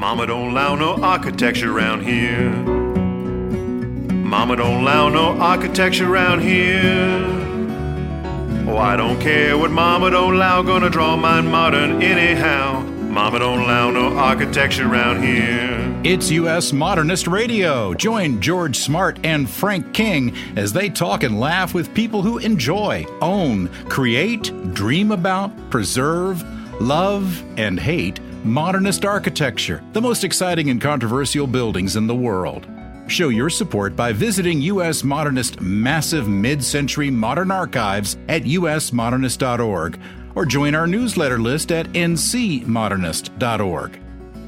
Mama don't allow no architecture around here. Mama don't allow no architecture around here. Oh, I don't care what Mama don't allow, gonna draw mine modern anyhow. Mama don't allow no architecture around here. It's US Modernist Radio. Join George Smart and Frank King as they talk and laugh with people who enjoy, own, create, dream about, preserve, love, and hate modernist architecture, the most exciting and controversial buildings in the world. Show your support by visiting US Modernist massive mid-century modern archives at usmodernist.org or join our newsletter list at ncmodernist.org.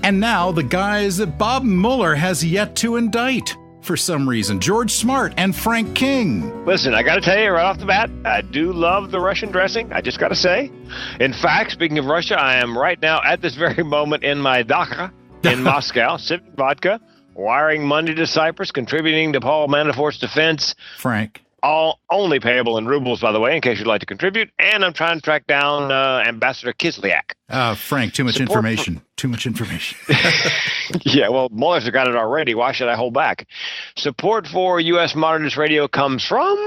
And now the guys that Bob Mueller has yet to indict. For some reason, George Smart and Frank King. Listen, I got to tell you right off the bat, I do love the Russian dressing. I just got to say. In fact, speaking of Russia, I am right now at this very moment in my dacha in Moscow, sipping vodka, wiring money to Cyprus, contributing to Paul Manafort's defense. Frank. All only payable in rubles, by the way, in case you'd like to contribute. And I'm trying to track down Ambassador Kislyak. Frank, too much information. Too much information. Yeah, well, Mueller's got it already. Why should I hold back? Support for US Modernist Radio comes from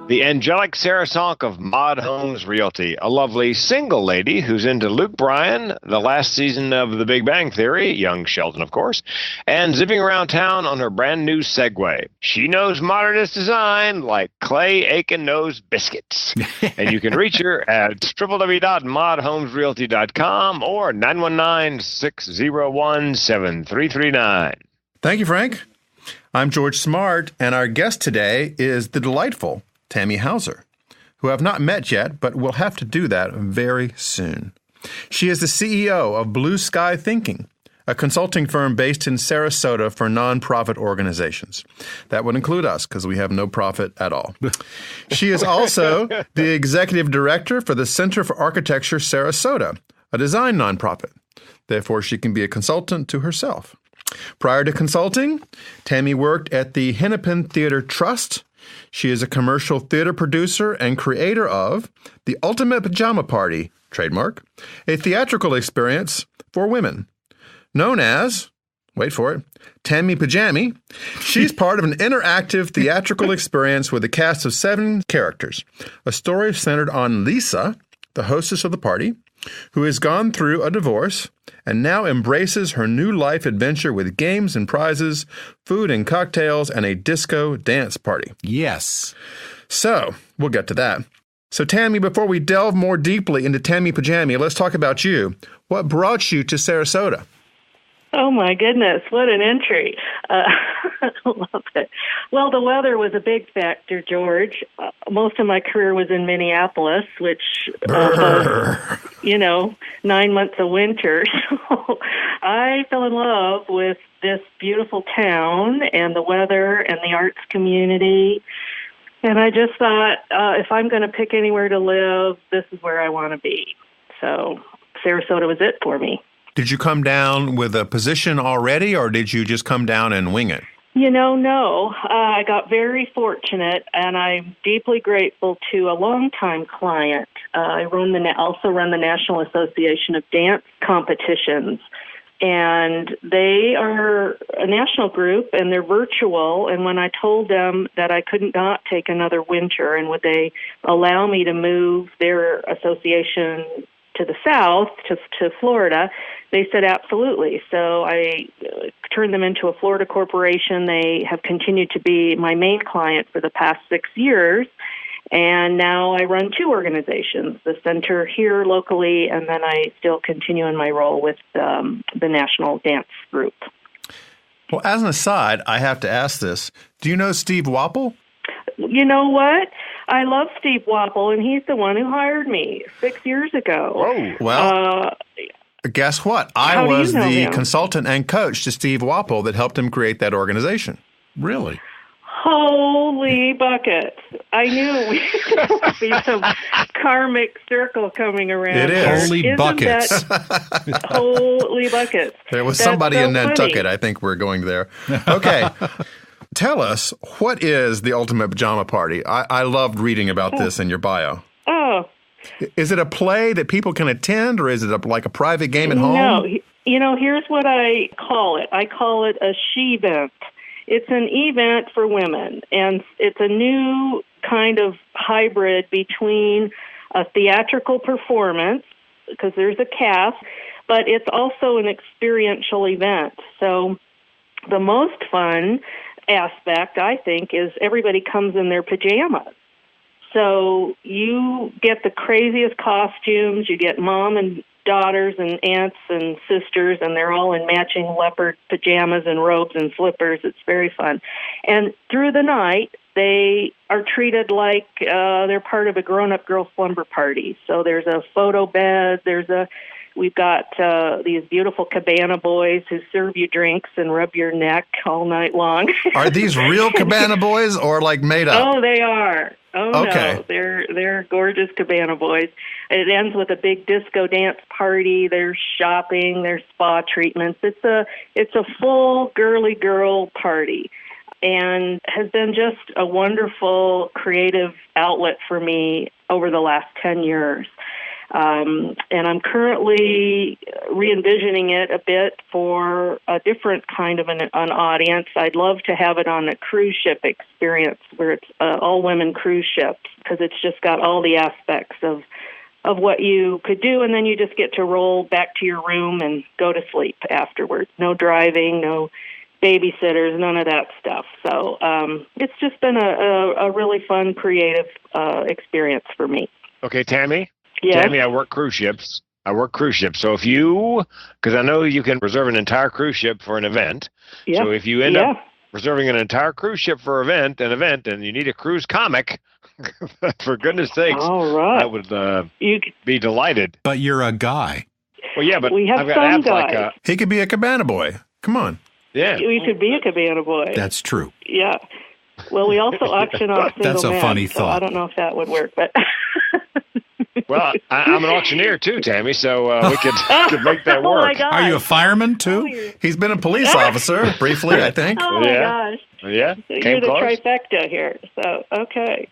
the angelic Sarasota of Mod Homes Realty, a lovely single lady who's into Luke Bryan, the last season of The Big Bang Theory, young Sheldon, of course, and zipping around town on her brand new Segway. She knows modernist design like Clay Aiken knows biscuits. And you can reach her at www.modhomesrealty.com or 919-601-7339. Thank you, Frank. I'm George Smart, and our guest today is the delightful Tammy Hauser, who I've not met yet, but will have to do that very soon. She is the CEO of Blue Sky Thinking, a consulting firm based in Sarasota for nonprofit organizations. That would include us, because we have no profit at all. She is also the executive director for the Center for Architecture Sarasota, a design nonprofit. Therefore, she can be a consultant to herself. Prior to consulting, Tammy worked at the Hennepin Theater Trust. She is a commercial theater producer and creator of The Ultimate Pajama Party, trademark, a theatrical experience for women. Known as, wait for it, Tammy Pajami, she's part of an interactive theatrical experience with a cast of 7 characters. A story centered on Lisa, the hostess of the party, who has gone through a divorce and now embraces her new life adventure with games and prizes, food and cocktails, and a disco dance party. Yes. So, we'll get to that. So, Tammy, before we delve more deeply into Tammy Pajami, let's talk about you. What brought you to Sarasota? Oh, my goodness. What an entry. I love it. Well, the weather was a big factor, George. Most of my career was in Minneapolis, which, 9 months of winter. So I fell in love with this beautiful town and the weather and the arts community. And I just thought, if I'm going to pick anywhere to live, this is where I want to be. So Sarasota was it for me. Did you come down with a position already, or did you just come down and wing it? No. I got very fortunate, and I'm deeply grateful to a longtime client. I also run the National Association of Dance Competitions, and they are a national group, and they're virtual. And when I told them that I could not take another winter, and would they allow me to move their association to the south, to Florida, they said absolutely. So I turned them into a Florida corporation. They have continued to be my main client for the past 6 years. And now I run 2 organizations, the center here locally, and then I still continue in my role with the National Dance Group. Well, as an aside, I have to ask this. Do you know Steve Wapple? You know what? I love Steve Wapple, and he's the one who hired me 6 years ago. Oh, well, guess what? I was the consultant and coach to Steve Wapple that helped him create that organization. Really? Holy buckets. I knew there would be some karmic circle coming around. It is. Holy buckets. Holy buckets. There was somebody in Nantucket. I think we're going there. Okay. Tell us, what is the Ultimate Pajama Party? I loved reading about this in your bio. Oh, Is it a play that people can attend, or is it like a private game at home? No, here's what I call it. I call it a she-vent. It's an event for women, and it's a new kind of hybrid between a theatrical performance, because there's a cast, but it's also an experiential event. So the most fun aspect, I think, is everybody comes in their pajamas. So you get the craziest costumes. You get mom and daughters and aunts and sisters, and they're all in matching leopard pajamas and robes and slippers. It's very fun. And through the night, they are treated like they're part of a grown-up girl slumber party. So there's a photo bed. We've got these beautiful cabana boys who serve you drinks and rub your neck all night long. Are these real cabana boys or like made up? Oh, they are. Oh, okay. No, they're gorgeous cabana boys. It ends with a big disco dance party. There's shopping. There's spa treatments. It's a full girly girl party, and has been just a wonderful creative outlet for me over the last 10 years. And I'm currently re-envisioning it a bit for a different kind of an audience. I'd love to have it on a cruise ship experience where it's all-women cruise ships, because it's just got all the aspects of what you could do, and then you just get to roll back to your room and go to sleep afterwards. No driving, no babysitters, none of that stuff. So it's just been a really fun, creative experience for me. Okay, Tammy? Yes. Tammy, I work cruise ships. So if you, because I know you can reserve an entire cruise ship for an event. Yep. So if you end up reserving an entire cruise ship for an event, and you need a cruise comic, for goodness sakes, all right. I would be delighted. But you're a guy. Well, yeah, but we have I've got some apps like guys. He could be a cabana boy. Come on. Yeah. We could be a cabana boy. That's true. Yeah. Well, we also auction off single That's a men, funny so thought. I don't know if that would work, but... Well, I'm an auctioneer too, Tammy, so we could make that work. Oh my gosh. Are you a fireman too? He's been a police officer briefly, I think. Oh my Yeah. gosh. Yeah, So you're came the close. trifecta here. So, okay.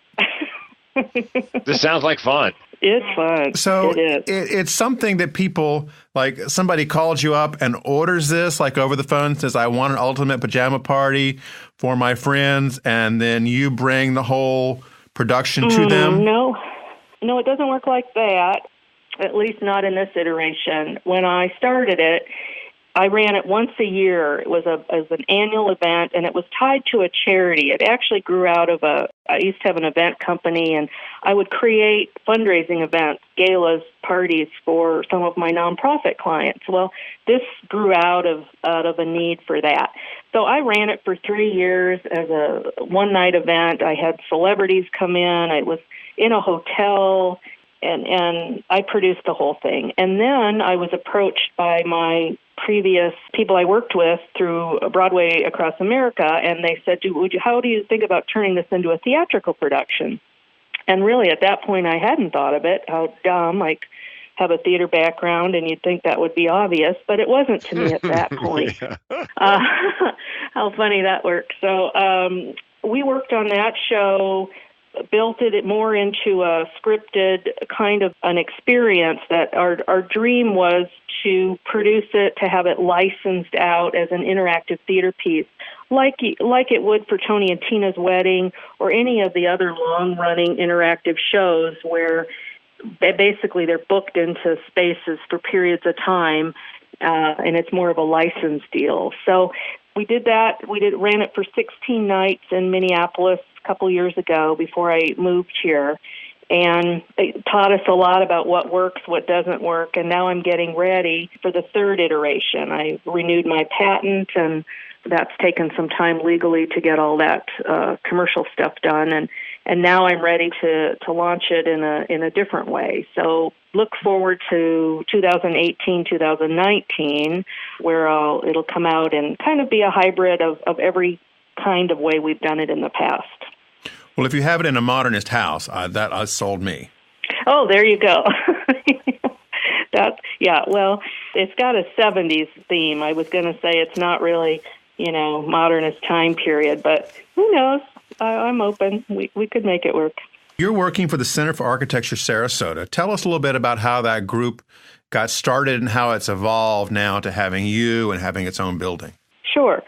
This sounds like fun. It's fun. So it is. it's something that people, like somebody calls you up and orders this, like over the phone, says, I want an ultimate pajama party for my friends, and then you bring the whole production to them? No, it doesn't work like that, at least not in this iteration. When I started it, I ran it once a year. It was an annual event, and it was tied to a charity. It actually grew out of I used to have an event company, and I would create fundraising events, galas, parties for some of my nonprofit clients. Well, this grew out of a need for that. So I ran it for 3 years as a one-night event. I had celebrities come in. I was in a hotel, and I produced the whole thing. And then I was approached by my previous people I worked with through Broadway across America, and they said, how do you think about turning this into a theatrical production? And really, at that point, I hadn't thought of it. How dumb. I have a theater background, and you'd think that would be obvious, but it wasn't to me at that point. How funny that worked. So we worked on that show, built it more into a scripted kind of an experience. That our dream was to produce it, to have it licensed out as an interactive theater piece, like it would for Tony and Tina's Wedding or any of the other long-running interactive shows where basically they're booked into spaces for periods of time, and it's more of a license deal. So we did that. Ran it for 16 nights in Minneapolis a couple years ago before I moved here, and it taught us a lot about what works, what doesn't work, and now I'm getting ready for the third iteration. I renewed my patent, and that's taken some time legally to get all that commercial stuff done, and now I'm ready to launch it in a different way. So look forward to 2018, 2019, where it'll come out and kind of be a hybrid of every kind of way we've done it in the past. Well, if you have it in a modernist house, that sold me. Oh, there you go. Well, it's got a 70s theme. I was going to say it's not really, modernist time period, but who knows? I'm open. We could make it work. You're working for the Center for Architecture Sarasota. Tell us a little bit about how that group got started and how it's evolved now to having you and having its own building. Sure.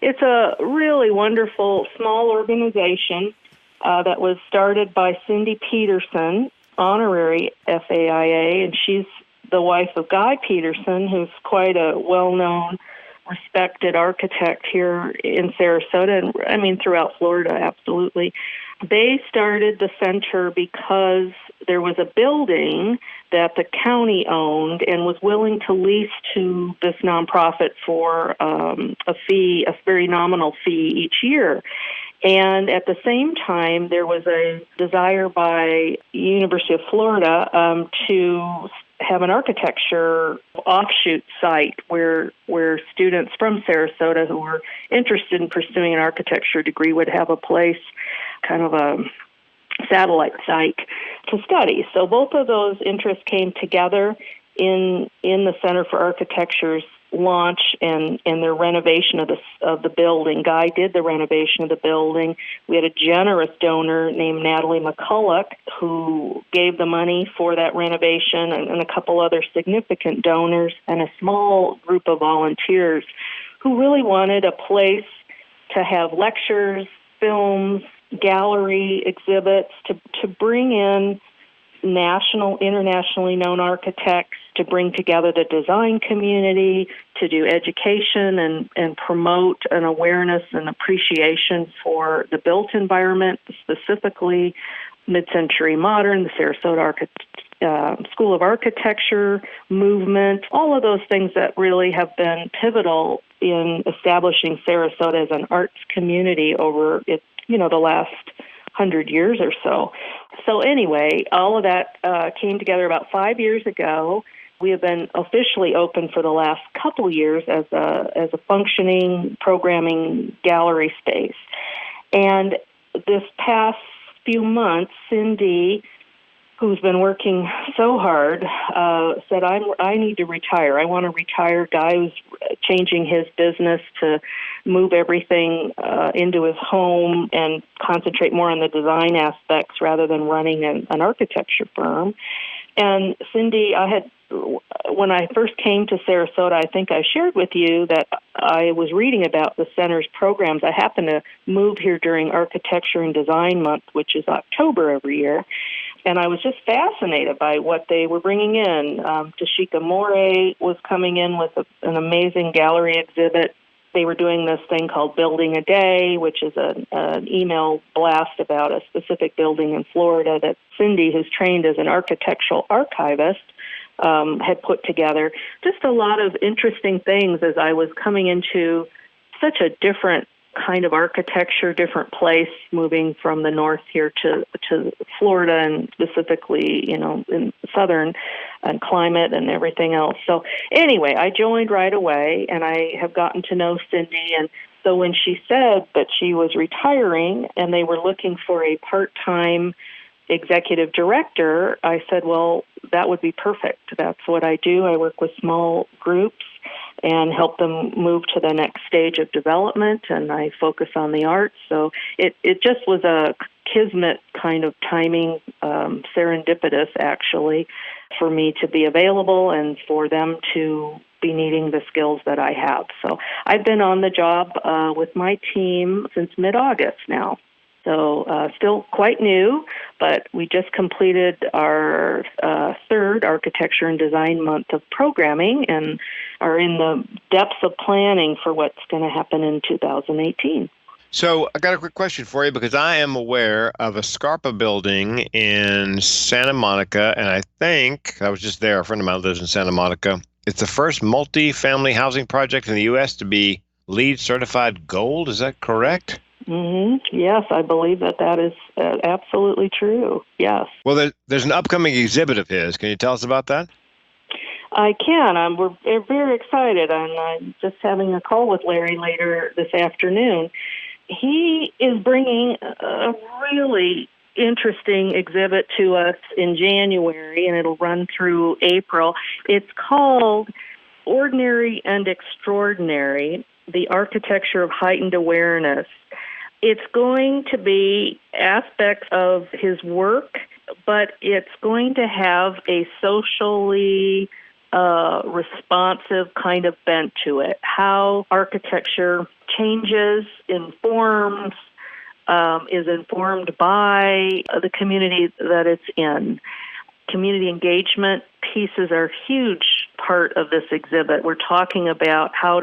It's a really wonderful small organization that was started by Cindy Peterson, honorary FAIA, and she's the wife of Guy Peterson, who's quite a well-known, respected architect here in Sarasota, and throughout Florida, absolutely. They started the center because there was a building that the county owned and was willing to lease to this nonprofit for a fee, a very nominal fee each year. And at the same time, there was a desire by University of Florida to have an architecture offshoot site where students from Sarasota who were interested in pursuing an architecture degree would have a place, kind of a satellite site to study. So both of those interests came together in the Center for Architecture's launch and their renovation of the building. Guy did the renovation of the building. We had a generous donor named Natalie McCulloch who gave the money for that renovation, and a couple other significant donors, and a small group of volunteers who really wanted a place to have lectures, films, gallery exhibits, to bring in national, internationally known architects, to bring together the design community, to do education and promote an awareness and appreciation for the built environment, specifically mid-century modern, the Sarasota School of Architecture movement, all of those things that really have been pivotal in establishing Sarasota as an arts community over its, the last 100 years or so. So anyway, all of that came together about 5 years ago. We have been officially open for the last couple years as a functioning programming gallery space. And this past few months, Cindy, who's been working so hard, said, I need to retire. I want to retire. Guy was changing his business to move everything into his home and concentrate more on the design aspects rather than running an architecture firm. And Cindy, when I first came to Sarasota, I think I shared with you that I was reading about the center's programs. I happened to move here during Architecture and Design Month, which is October every year. And I was just fascinated by what they were bringing in. Tashika Morey was coming in with an amazing gallery exhibit. They were doing this thing called Building a Day, which is an email blast about a specific building in Florida that Cindy, who's trained as an architectural archivist, had put together. Just a lot of interesting things as I was coming into such a different kind of architecture, different place, moving from the north here to Florida, and specifically, in southern and climate and everything else. So anyway, I joined right away, and I have gotten to know Cindy. And so when she said that she was retiring and they were looking for a part-time executive director, I said, well, that would be perfect. That's what I do. I work with small groups and help them move to the next stage of development, and I focus on the arts. So it just was a kismet kind of timing, serendipitous, actually, for me to be available and for them to be needing the skills that I have. So I've been on the job with my team since mid-August now. So still quite new, but we just completed our third Architecture and Design Month of programming and are in the depths of planning for what's going to happen in 2018. So I got a quick question for you, because I am aware of a Scarpa building in Santa Monica, and I think I was just there. A friend of mine lives in Santa Monica. It's the first multi-family housing project in the U.S. to be LEED certified gold. Is that correct? Mm-hmm. Yes, I believe that is absolutely true. Yes. Well, there's an upcoming exhibit of his. Can you tell us about that? I can. We're very excited. I'm just having a call with Larry later this afternoon. He is bringing a really interesting exhibit to us in January, and it'll run through April. It's called Ordinary and Extraordinary, the Architecture of Heightened Awareness. It's going to be aspects of his work, but it's going to have a socially responsive kind of bent to it. How architecture changes, informs, is informed by the community that it's in. Community engagement pieces are a huge part of this exhibit. We're talking about how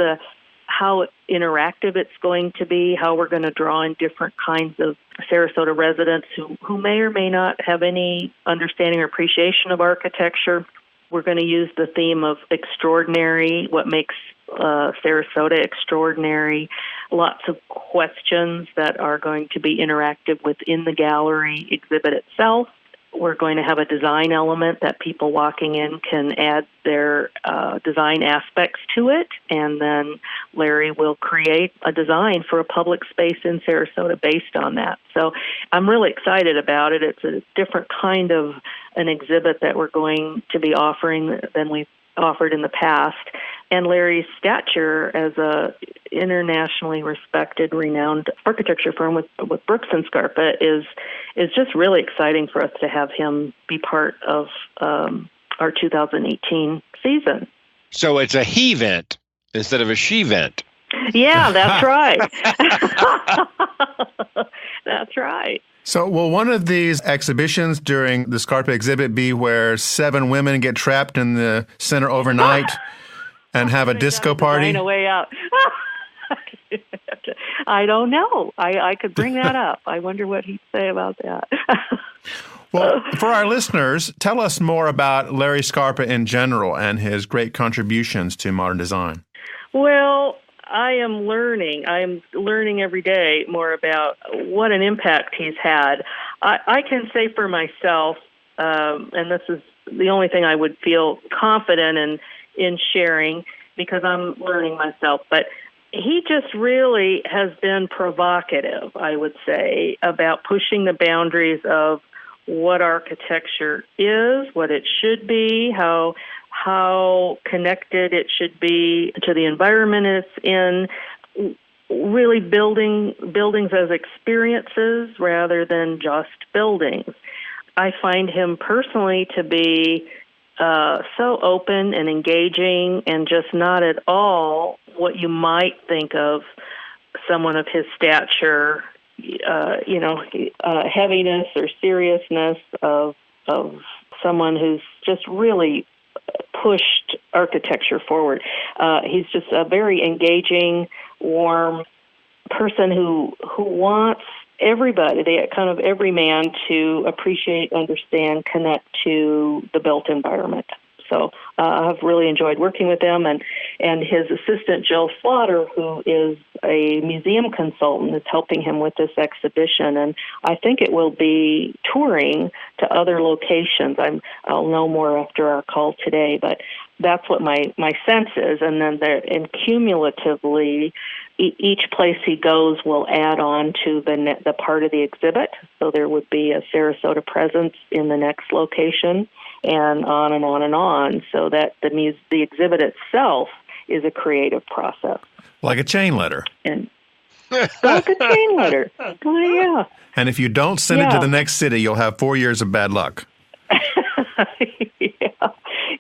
interactive it's going to be, how we're going to draw in different kinds of Sarasota residents who may or may not have any understanding or appreciation of architecture. We're going to use the theme of extraordinary, what makes Sarasota extraordinary, lots of questions that are going to be interactive within the gallery exhibit itself. We're going to have a design element that people walking in can add their design aspects to it, and then Larry will create a design for a public space in Sarasota based on that. So I'm really excited about it. It's a different kind of an exhibit that we're going to be offering than we've offered in the past. And Larry's stature as a internationally respected, renowned architecture firm with Brooks and Scarpa is just really exciting for us to have him be part of our 2018 season. So it's a he-vent instead of a she-vent. Yeah, that's right. That's right. So will one of these exhibitions during the Scarpa exhibit be where 7 women get trapped in the center overnight and have a disco party? Find a way out. I don't know. I could bring that up. I wonder what he'd say about that. Well, for our listeners, tell us more about Larry Scarpa in general and his great contributions to modern design. Well, I am learning every day more about what an impact he's had. I can say for myself, and this is the only thing I would feel confident in sharing because I'm learning myself, but he just really has been provocative, I would say, about pushing the boundaries of what architecture is, what it should be, how connected it should be to the environment it's in, really buildings as experiences rather than just buildings. I find him personally to be so open and engaging and just not at all what you might think of someone of his stature, heaviness or seriousness of someone who's just really pushed architecture forward. He's just a very engaging, warm person who wants everybody, every man to appreciate, understand, connect to the built environment. So I've really enjoyed working with him, and his assistant, Jill Slaughter, who is a museum consultant, is helping him with this exhibition. And I think it will be touring to other locations. I'll know more after our call today, but that's what my sense is. And then cumulatively, each place he goes will add on to the part of the exhibit. So there would be a Sarasota presence in the next location, and on and on and on, so that the exhibit itself is a creative process. Like a chain letter. And like a chain letter. Oh, yeah. And if you don't send it to the next city, you'll have 4 years of bad luck.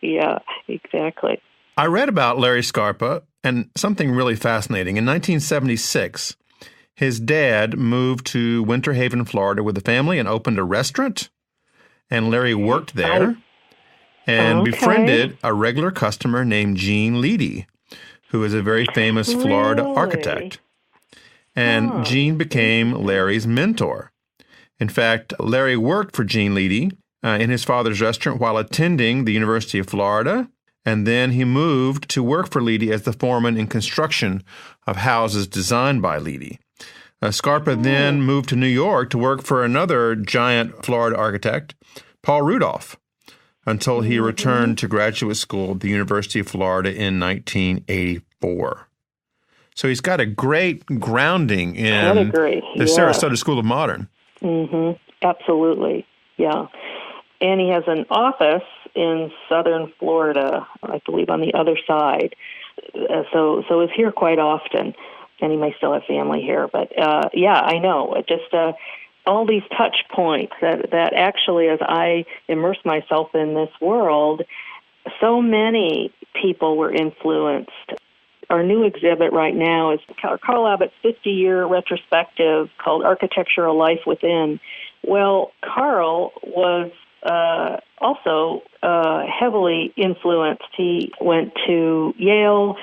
Yeah, exactly. I read about Larry Scarpa and something really fascinating. In 1976, his dad moved to Winter Haven, Florida with a family and opened a restaurant. And Larry worked there and befriended a regular customer named Jean Leedy, who is a very famous Florida architect. And Jean became Larry's mentor. In fact, Larry worked for Jean Leedy in his father's restaurant while attending the University of Florida, and then he moved to work for Leedy as the foreman in construction of houses designed by Leedy. Scarpa then moved to New York to work for another giant Florida architect, Paul Rudolph, until he returned to graduate school at the University of Florida in 1984. So he's got a great grounding in the Sarasota School of Modern. Mm-hmm. Absolutely, yeah. And he has an office in southern Florida, I believe on the other side, so is here quite often. and he may still have family here. But yeah, I know. Just all these touch points that actually, as I immerse myself in this world, so many people were influenced. Our new exhibit right now is Carl Abbott's 50-year retrospective called Architecture, A Life Within. Well, Carl was also heavily influenced. He went to Yale,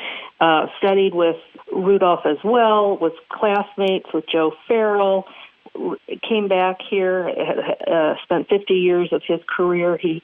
studied with Rudolph as well, was classmates with Joe Farrell, came back here, spent 50 years of his career. He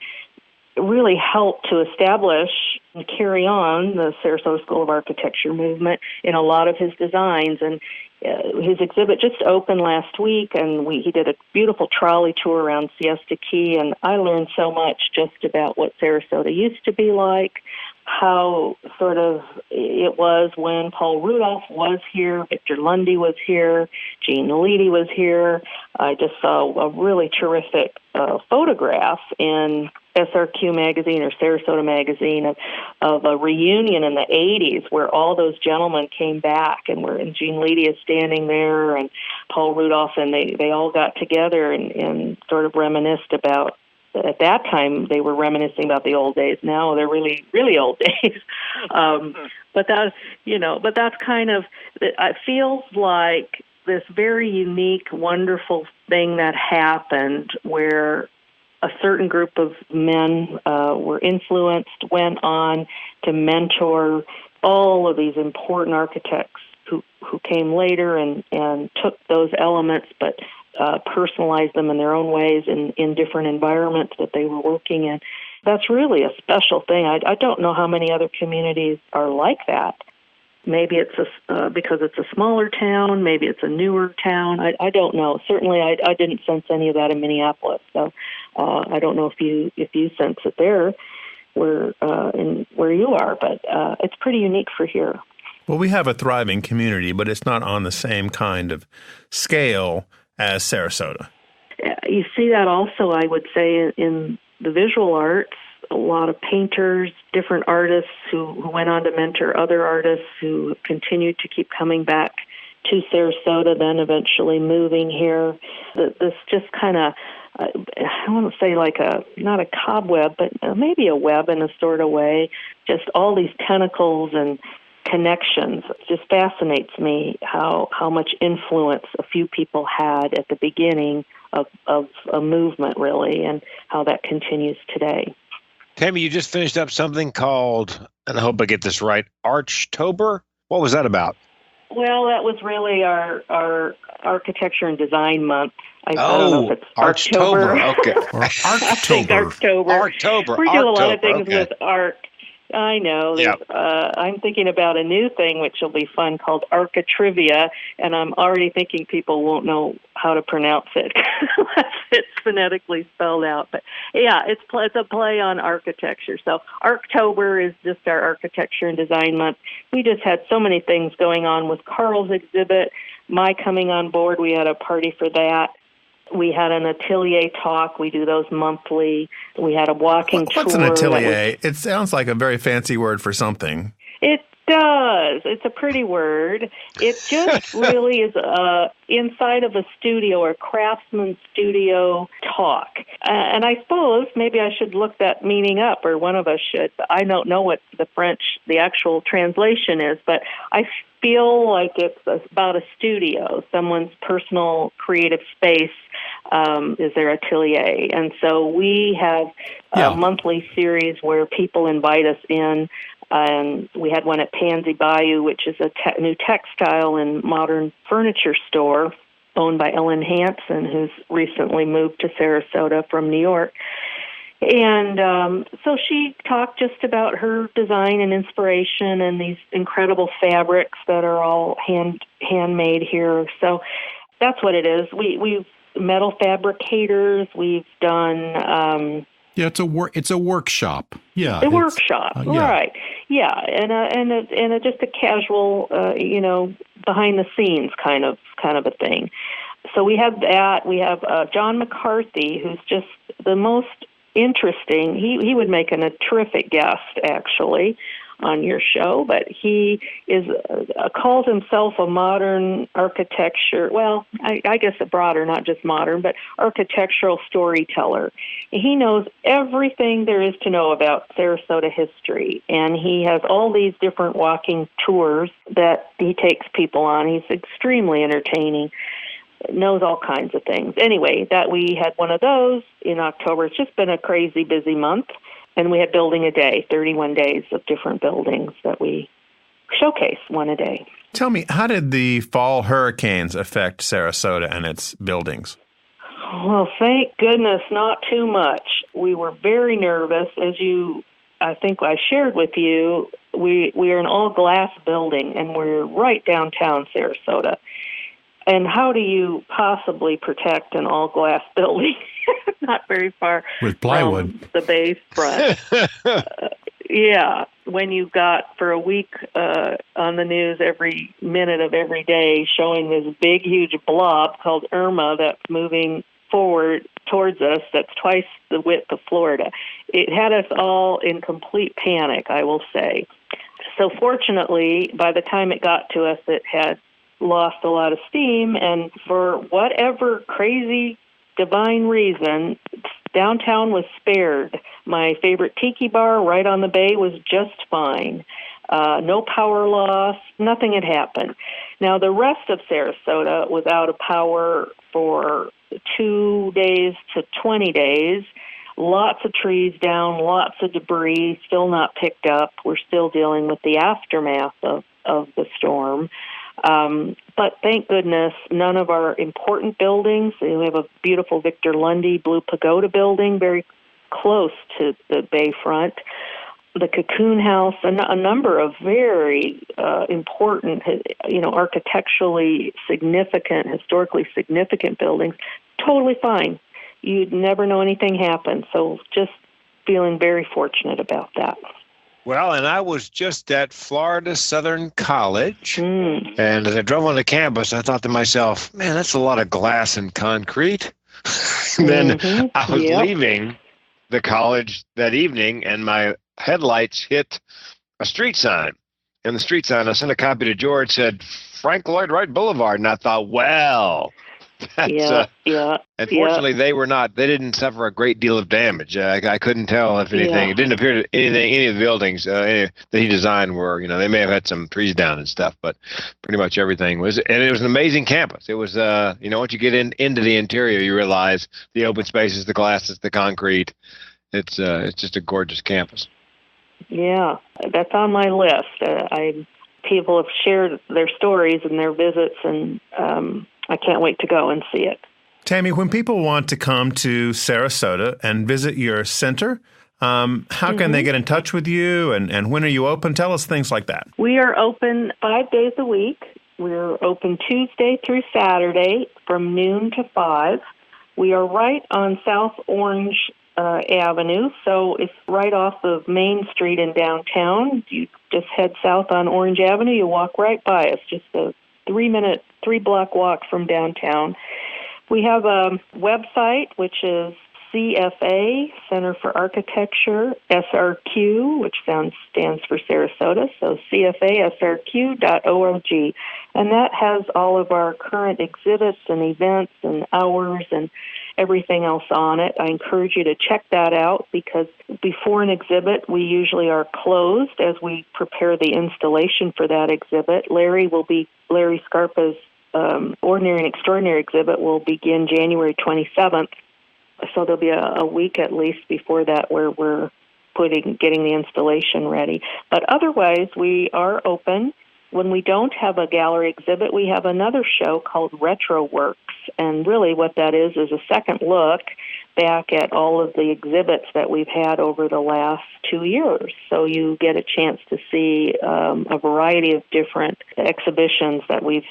really helped to establish and carry on the Sarasota School of Architecture movement in a lot of his designs. And his exhibit just opened last week, and he did a beautiful trolley tour around Siesta Key, and I learned so much just about what Sarasota used to be like, how sort of it was when Paul Rudolph was here, Victor Lundy was here, Jean Nalidi was here. I just saw a really terrific photograph in SRQ magazine or Sarasota magazine of a reunion in the 80s where all those gentlemen came back, and Jean Nalidi is standing there, and Paul Rudolph, and they all got together and sort of reminisced about. At that time, they were reminiscing about the old days. Now they're really, really old days. But that's kind of, it feels like this very unique, wonderful thing that happened where a certain group of men were influenced, went on to mentor all of these important architects who came later and took those elements, but personalized them in their own ways in different environments that they were working in. That's really a special thing. I don't know how many other communities are like that. Maybe it's because it's a smaller town. Maybe it's a newer town. I don't know. Certainly, I didn't sense any of that in Minneapolis. So I don't know if you sense it there, where you are. But it's pretty unique for here. Well, we have a thriving community, but it's not on the same kind of scale as Sarasota. You see that also, I would say, in the visual arts. A lot of painters, different artists who went on to mentor other artists who continued to keep coming back to Sarasota, then eventually moving here. This just kind of, I want to say like not a cobweb, but maybe a web in a sort of way, just all these tentacles and connections. It just fascinates me how much influence a few people had at the beginning of a movement, really, and how that continues today. Tammy, you just finished up something called, and I hope I get this right, Archtober? What was that about? Well, that was really our Architecture and Design Month. I don't know if it's Archtober. Okay. Or Archtober. We do a lot of things with art. I know. Yep. I'm thinking about a new thing which will be fun called Architrivia, and I'm already thinking people won't know how to pronounce it. It's phonetically spelled out. But yeah, it's a play on architecture. So Archtober is just our Architecture and Design Month. We just had so many things going on with Carl's exhibit, my coming on board. We had a party for that. We had an atelier talk. We do those monthly. We had a walking tour. What's an atelier? It sounds like a very fancy word for something. It does. It's a pretty word. It just really is inside of a studio or craftsman studio talk. And I suppose maybe I should look that meaning up, or one of us should. I don't know what the actual translation is, but I feel like it's about a studio, someone's personal creative space is their atelier. And so we have a monthly series where people invite us in, and we had one at Pansy Bayou, which is a new textile and modern furniture store owned by Ellen Hansen, who's recently moved to Sarasota from New York. And so she talked just about her design and inspiration and these incredible fabrics that are all handmade here. So that's what it is. We've metal fabricators. We've done. It's a workshop. Yeah, a workshop. Right. Yeah, and just a casual, behind the scenes kind of a thing. So we have that. We have John McCarthy, who's just the most interesting. He would make a terrific guest, actually, on your show, but he is calls himself a modern architecture, well, I guess a broader, not just modern, but architectural storyteller. He knows everything there is to know about Sarasota history, and he has all these different walking tours that he takes people on. He's extremely entertaining, knows all kinds of things. Anyway, that we had one of those in October. It's just been a crazy busy month. And we had Building a Day, 31 days of different buildings that we showcase one a day. Tell me, how did the fall hurricanes affect Sarasota and its buildings? Well, thank goodness, not too much. We were very nervous. I think I shared with you, we are an all-glass building, and we're right downtown Sarasota. And how do you possibly protect an all-glass building? Not very far with plywood from the bay front. Yeah, when you've got for a week on the news every minute of every day showing this big, huge blob called Irma that's moving forward towards us, that's twice the width of Florida. It had us all in complete panic, I will say. So fortunately, by the time it got to us, it had lost a lot of steam, and for whatever crazy divine reason, downtown was spared. My favorite tiki bar right on the bay was just fine. No power loss, nothing had happened. Now, the rest of Sarasota was out of power for 2 days to 20 days. Lots of trees down, lots of debris, still not picked up. We're still dealing with the aftermath of the storm. But thank goodness, none of our important buildings. We have a beautiful Victor Lundy Blue Pagoda building very close to the bayfront. The Cocoon House, a number of very important, architecturally significant, historically significant buildings, totally fine. You'd never know anything happened. So just feeling very fortunate about that. Well, and I was just at Florida Southern College, and as I drove on the campus, I thought to myself, man, that's a lot of glass and concrete. Then I was leaving the college that evening, and my headlights hit a street sign. And the street sign, I sent a copy to George, said Frank Lloyd Wright Boulevard, and I thought, well, that's, unfortunately, they didn't suffer a great deal of damage. I couldn't tell if anything. It didn't appear that any of the buildings that he designed were, they may have had some trees down and stuff, but pretty much everything was. And it was an amazing campus. It was, once you get into the interior, you realize the open spaces, the glasses, the concrete. It's just a gorgeous campus. Yeah, that's on my list. People have shared their stories and their visits, and I can't wait to go and see it. Tammy, when people want to come to Sarasota and visit your center, how can they get in touch with you, and when are you open? Tell us things like that. We are open 5 days a week. We're open Tuesday through Saturday from noon to 5. We are right on South Orange Avenue, so it's right off of Main Street in downtown. You just head south on Orange Avenue, you walk right by us, just a 3-block walk from downtown. We have a website, which is CFA, Center for Architecture, SRQ, which stands for Sarasota, so cfasrq.org. And that has all of our current exhibits and events and hours and everything else on it. I encourage you to check that out because before an exhibit, we usually are closed as we prepare the installation for that exhibit. Larry Scarpa's Ordinary and Extraordinary exhibit will begin January 27th. So there'll be a week at least before that where we're getting the installation ready. But otherwise, we are open. When we don't have a gallery exhibit, we have another show called Retro Works. And really what that is a second look back at all of the exhibits that we've had over the last 2 years. So you get a chance to see a variety of different exhibitions that we've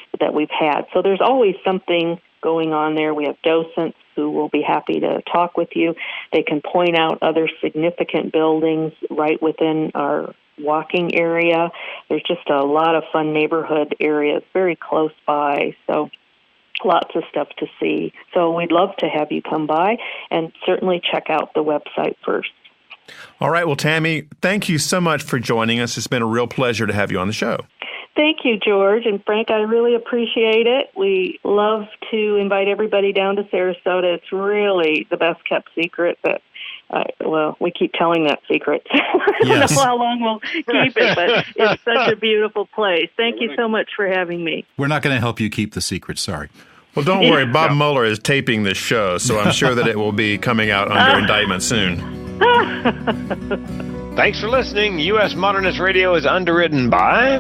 had. So there's always something going on there. We have docents who will be happy to talk with you. They can point out other significant buildings right within our walking area. There's just a lot of fun neighborhood areas very close by. So lots of stuff to see. So we'd love to have you come by, and certainly check out the website first. All right. Well, Tammy, thank you so much for joining us. It's been a real pleasure to have you on the show. Thank you, George. And Frank, I really appreciate it. We love to invite everybody down to Sarasota. It's really the best kept secret that, we keep telling that secret. I don't know how long we'll keep it, but it's such a beautiful place. Thank you so much for having me. We're not going to help you keep the secret, sorry. Well, don't worry. Bob Mueller is taping this show, so I'm sure that it will be coming out under indictment soon. Thanks for listening. US Modernist Radio is underwritten by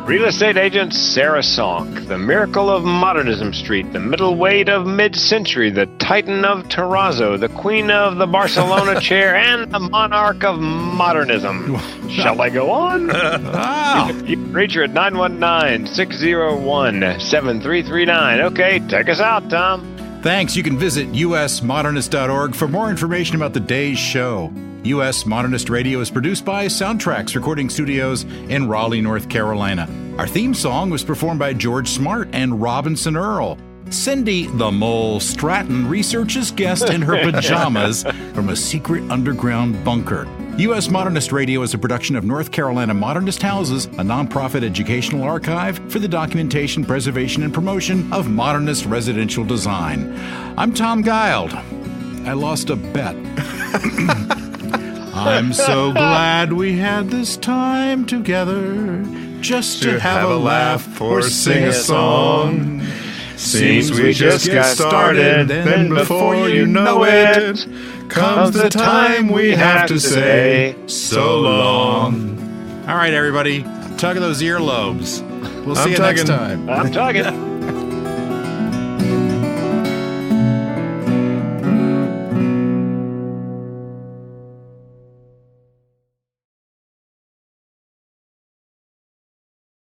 real estate agent Sarah Sonk, the miracle of Modernism Street, the middleweight of mid-century, the titan of terrazzo, the queen of the Barcelona chair, and the monarch of modernism. Shall I go on? You can reach her at 919-601-7339. Okay, take us out, Tom. Thanks. You can visit usmodernist.org for more information about the day's show. US Modernist Radio is produced by Soundtracks Recording Studios in Raleigh, North Carolina. Our theme song was performed by George Smart and Robinson Earl. Cindy the Mole Stratton researches guests in her pajamas from a secret underground bunker. US Modernist Radio is a production of North Carolina Modernist Houses, a nonprofit educational archive for the documentation, preservation, and promotion of modernist residential design. I'm Tom Guild. I lost a bet. I'm so glad we had this time together just to have a laugh or sing a song. Seems we just got started, then before you know it, comes the time we have to say so long. All right, everybody, tug of those earlobes. We'll see you next time. I'm tugging.